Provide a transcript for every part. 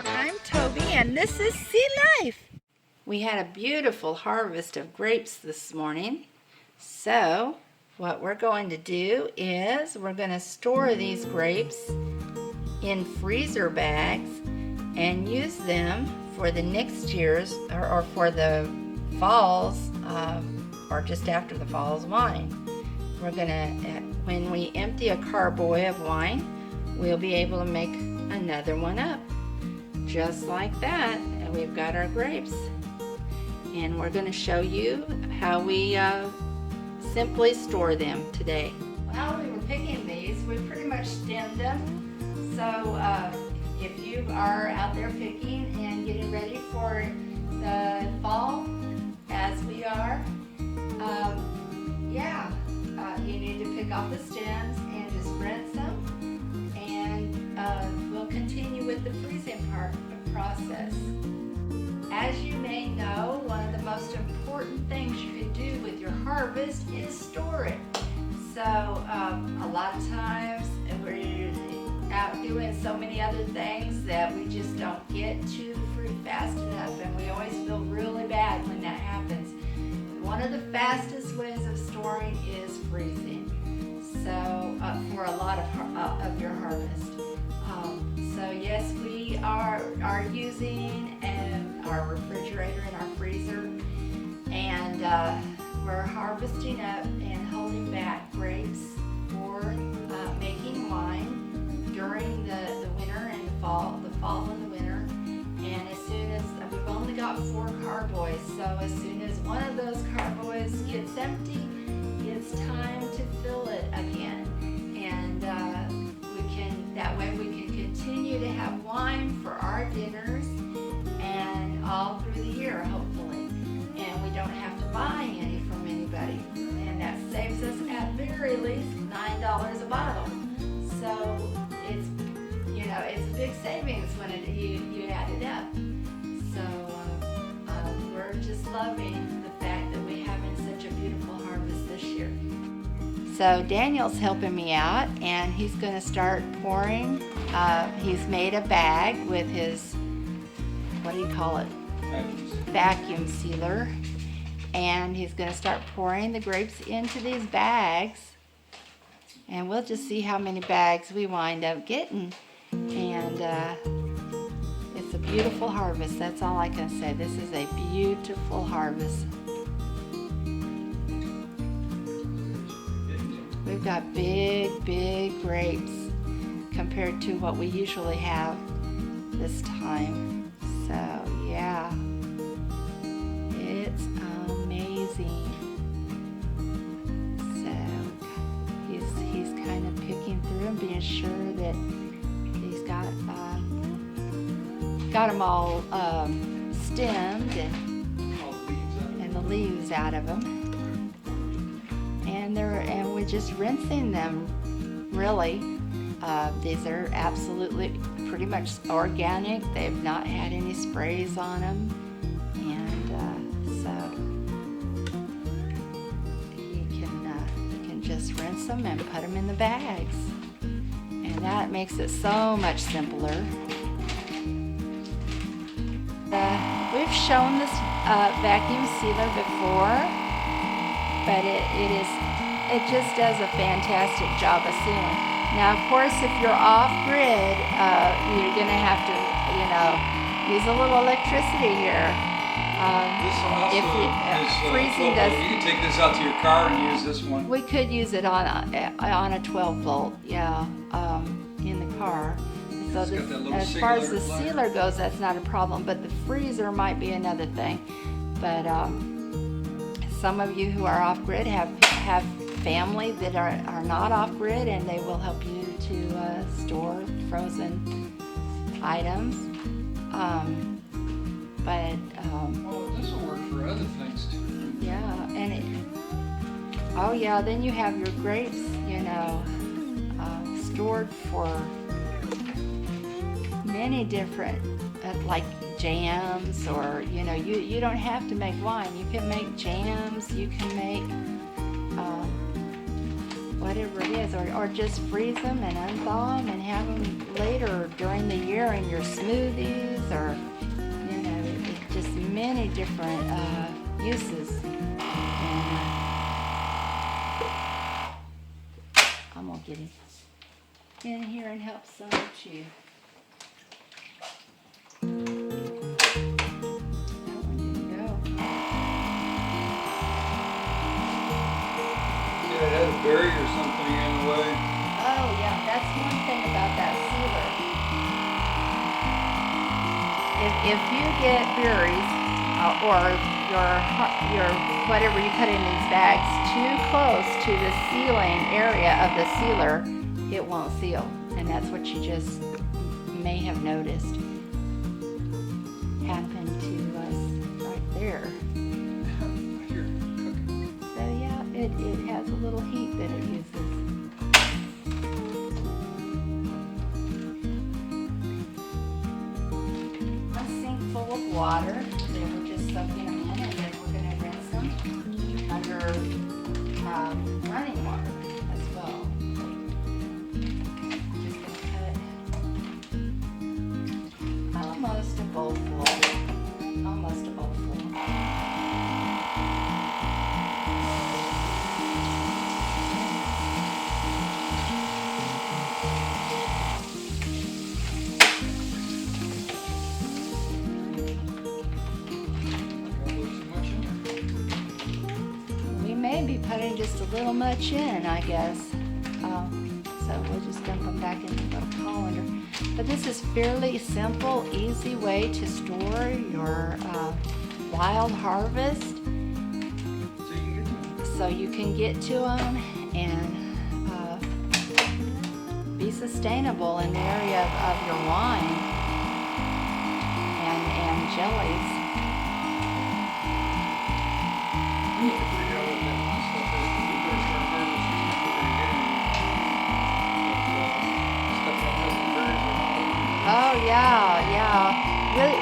I'm Toby and this is Sea Life. We had a beautiful harvest of grapes this morning. So what we're going to do is we're going to store these grapes in freezer bags and use them for the next year's or for the fall's or just after the fall's wine. We're going to, when we empty a carboy of wine, we'll be able to make another one up. Just like that, and we've got our grapes. And we're going to show you how we simply store them today. While we were picking these, we pretty much stemmed them. So if you are out there picking and getting ready for the fall, as we are, you need to pick off the stems and just rinse them. And we'll continue with the freezing process. As you may know, one of the most important things you can do with your harvest is store it. So a lot of times we're out doing so many other things that we just don't get to the fruit fast enough, and we always feel really bad when that happens. One of the fastest ways of storing is freezing. So for a lot of your harvest. So yes, we are using our refrigerator and our freezer, and we're harvesting up and holding back grapes for making wine during the winter and the fall and the winter. And as soon as we've only got 4 carboys, so as soon as one of those carboys gets empty, it's time to fill it again, and that way we can continue to have wine for our dinners and all through the year, hopefully. And we don't have to buy any from anybody, and that saves us at very least $9 a bottle. So it's a big savings when you add it up. So we're just loving the fact that we're having such a beautiful harvest this year. So Daniel's helping me out, and he's going to start pouring. He's made a bag with his, what do you call it? Vacuum sealer. And he's going to start pouring the grapes into these bags. And we'll just see how many bags we wind up getting. And it's a beautiful harvest. That's all I can say. This is a beautiful harvest. We've got big, big grapes compared to what we usually have this time. So yeah, it's amazing. So he's kind of picking through and being sure that he's got them all stemmed and the leaves out of them. And we're just rinsing them, really. These are absolutely pretty much organic. They've not had any sprays on them. And so you can just rinse them and put them in the bags. And that makes it so much simpler. We've shown this vacuum sealer before, but it just does a fantastic job of sealing. Now, of course, if you're off-grid, you're going to have to, use a little electricity here. Freezing does. You can take this out to your car and use this one. We could use it on a 12-volt, in the car. So as far as the sealer goes, that's not a problem. But the freezer might be another thing. But some of you who are off-grid have family that are not off-grid, and they will help you to store frozen items. This will work for other things too. Yeah, and then you have your grapes, stored for many different, like jams, or you don't have to make wine. You can make jams. You can make whatever it is, or just freeze them and unthaw them and have them later prepare in your smoothies, or it's just many different uses. And, I'm gonna get him in here and help some too. That one didn't go. Yeah, it had a berry or something in the way. Oh yeah, that's one thing about that sealer. If you get berries or your whatever you put in these bags too close to the sealing area of the sealer, it won't seal, and that's what you just may have noticed happened to us right there. Here, cooking. So yeah, it has a little heat that it uses. A sink full of water. Then we're just soaking them in, and then we're going to rinse them under running water as well. Just going to cut almost a bowl full. Almost a bowl full. Maybe putting just a little much in, I guess. So we'll just dump them back in the little colander. But this is fairly simple, easy way to store your wild harvest, so you can get to them and be sustainable in the area of your wine and jellies. We need to figure out what that stuff is, 'cause we better start harvesting if we're gonna get any. Stuff that hasn't berries or not. Oh yeah.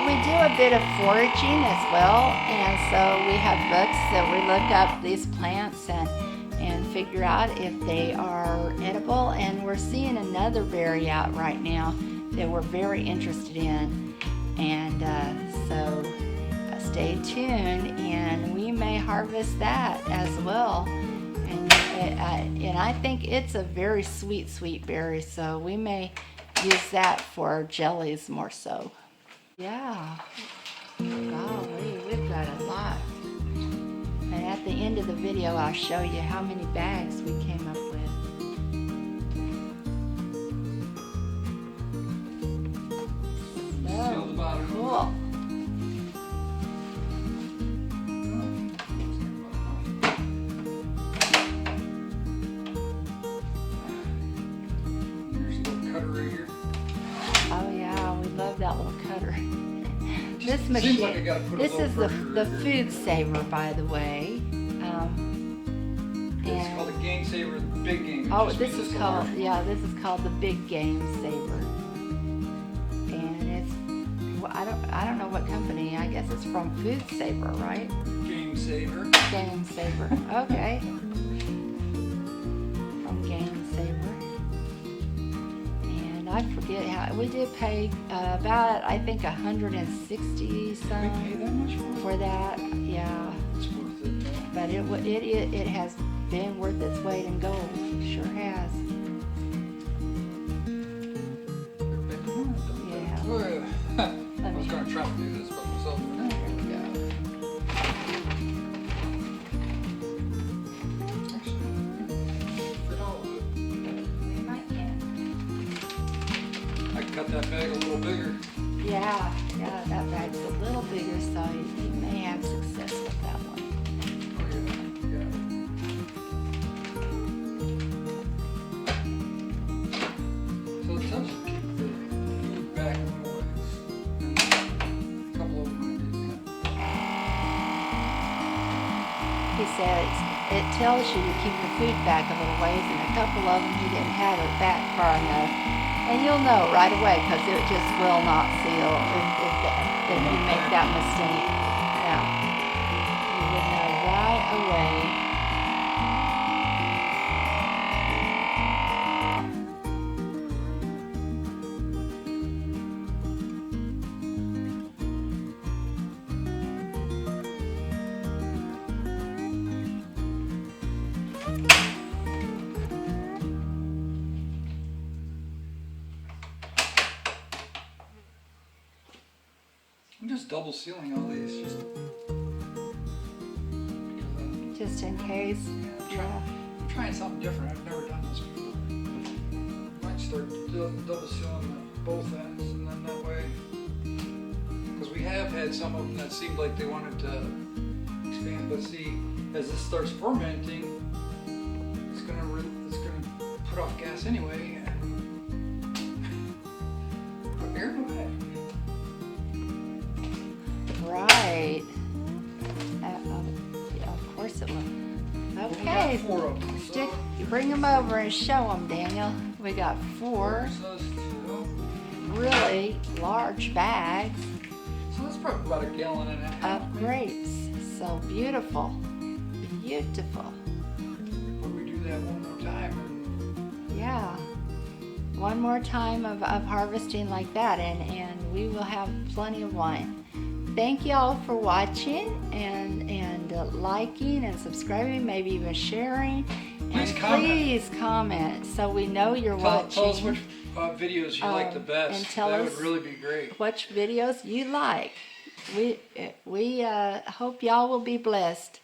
We do a bit of foraging as well, and so we have books that we look up these plants and figure out if they are edible. And we're seeing another berry out right now that we're very interested in, and so stay tuned, and we may harvest that as well. And I think it's a very sweet berry, so we may use that for jellies more so. Yeah, golly, we've got a lot. And at the end of the video, I'll show you how many bags we came up with. Seal the bottom. Cool. Here's a little cutter right here. Oh yeah, we love that little cutter. This Seems machine, like I gotta put a this little is pressure the in here. food saver, by the way. It's called a game saver, the big game. It Oh, just this means is it's called, larger. yeah, this is called the Big Game Saver. And it's, well, I don't know what company. I guess it's from Food Saver, right? Game saver. Game Saver. Okay. From Game Saver. And I forget how we did pay about, I think, 160 Did we some pay that much for for it? that. Yeah. It's worth it though. But it has been worth its weight in gold. Sure has. Yeah. Well, I Let was me- gonna try to do this by myself. Oh, here we go. Actually, fit all of it. We might can. I can cut that bag a little bigger. Yeah, that bag's a little bigger, so you may have success with that one. Oh yeah, yeah. So it tells you to keep the food back in the ways. A couple of them I didn't have. He says it tells you to keep the food back a little ways, and a couple of them he didn't have it back far enough. And you'll know right away, because it just will not seal if you make that mistake. Yeah. You would know right away. I'm just double sealing all these Just in case. I'm trying something different. I've never done this before. Might start double sealing both ends, and then that way, because we have had some of them that seemed like they wanted to expand, but see, as this starts fermenting, it's gonna put off gas anyway, and put air in the way. Right. Of course it will. Okay. We got 4 of them. Stick, bring them over and show them, Daniel. We got 4 really large bags So that's probably about a gallon and a half. of grapes. So beautiful. Beautiful. But we do that one more time. Yeah. One more time of harvesting like that, and we will have plenty of wine. Thank you all for watching and liking and subscribing, maybe even sharing. Please and comment. Please comment so we know you're watching. Tell us which videos you like the best. And tell that us would really be great. which videos you like. We hope y'all will be blessed.